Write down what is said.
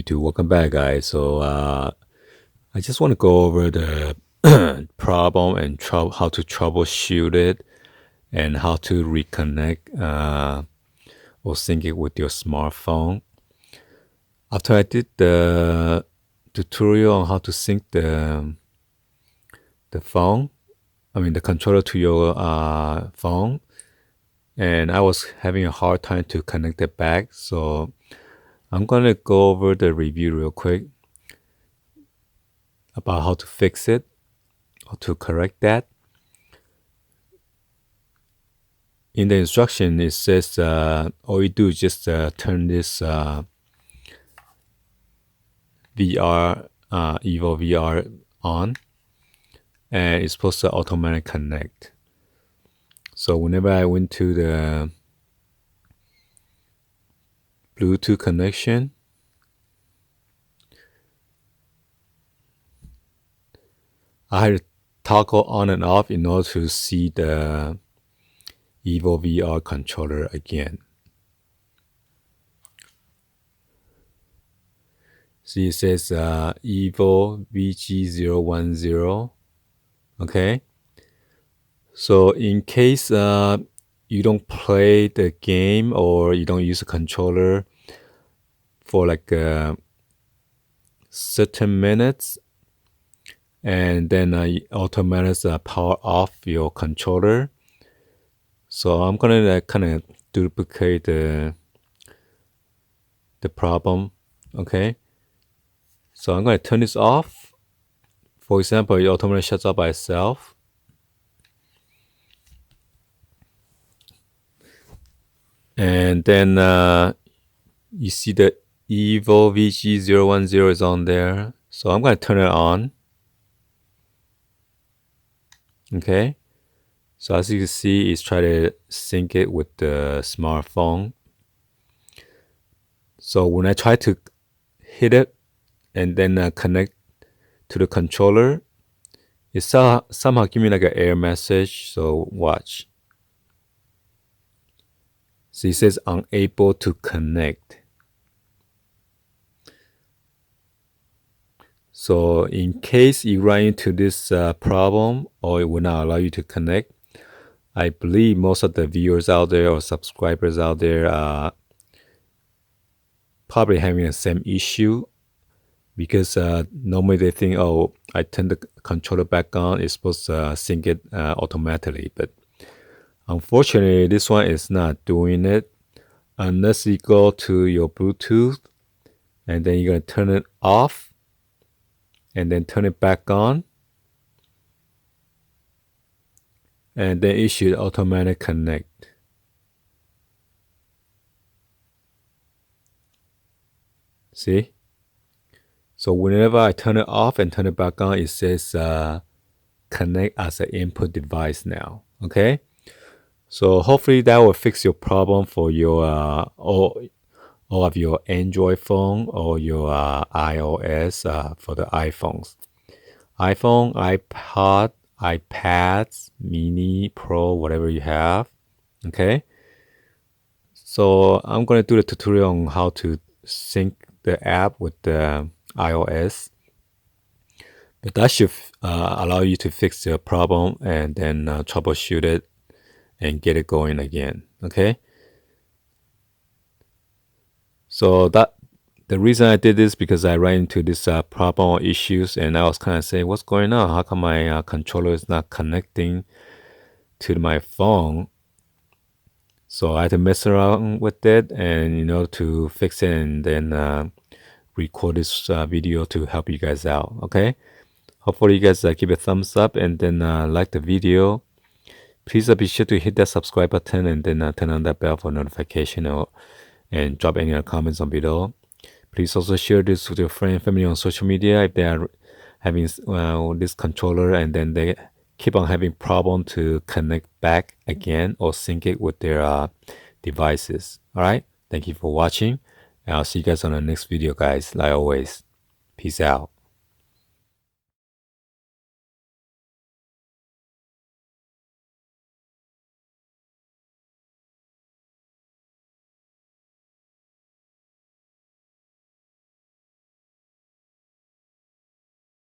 YouTube, welcome back guys. I just want to go over the problem and how to troubleshoot it and how to reconnect or sync it with your smartphone. After I did the tutorial on how to sync the controller to your phone, and I was having a hard time to connect it back, so I'm gonna go over the review real quick about how to fix it or to correct that. In the instruction, it says all you do is just turn this VR EVO VR on, and it's supposed to automatically connect. So whenever I went to the Bluetooth connection, I had to toggle on and off in order to see the EVO VR controller again. See, it says EVO VG010. Okay. So in case you don't play the game or you don't use a controller for like certain minutes, and then automatically power off your controller. So I'm gonna kind of duplicate the problem. Okay, so I'm gonna turn this off. For example, it automatically shuts off by itself. And then you see the EVO VG010 is on there. So I'm gonna turn it on. Okay, so as you can see, it's trying to sync it with the smartphone. So when I try to hit it and then connect to the controller, it somehow give me like an error message. So watch. So it says unable to connect. So in case you run into this problem or it will not allow you to connect, I believe most of the viewers out there or subscribers out there are probably having the same issue, because normally they think, oh, I turn the controller back on, it's supposed to sync it automatically. But unfortunately, this one is not doing it unless you go to your Bluetooth and then you're going to turn it off and then turn it back on, and then it should automatically connect. See? So whenever I turn it off and turn it back on, it says connect as an input device now. Okay? So hopefully that will fix your problem for your all of your Android phone or your iOS for the iPhones. iPhone, iPod, iPads, Mini, Pro, whatever you have. Okay? So I'm going to do the tutorial on how to sync the app with the iOS. But that should allow you to fix the problem and then troubleshoot it and get it going again. Okay? So the reason I did this because I ran into this problem or issues, and I was kind of saying, what's going on? How come my controller is not connecting to my phone? So I had to mess around with it and to fix it, and then record this video to help you guys out. Okay, hopefully you guys give a thumbs up and then like the video. Please be sure to hit that subscribe button and then turn on that bell for notification, and drop any comments on below. Please also share this with your friend and family on social media if they are having this controller and then they keep on having problem to connect back again or sync it with their devices. All right, thank you for watching, and I'll see you guys on the next video, guys. Like always, peace out.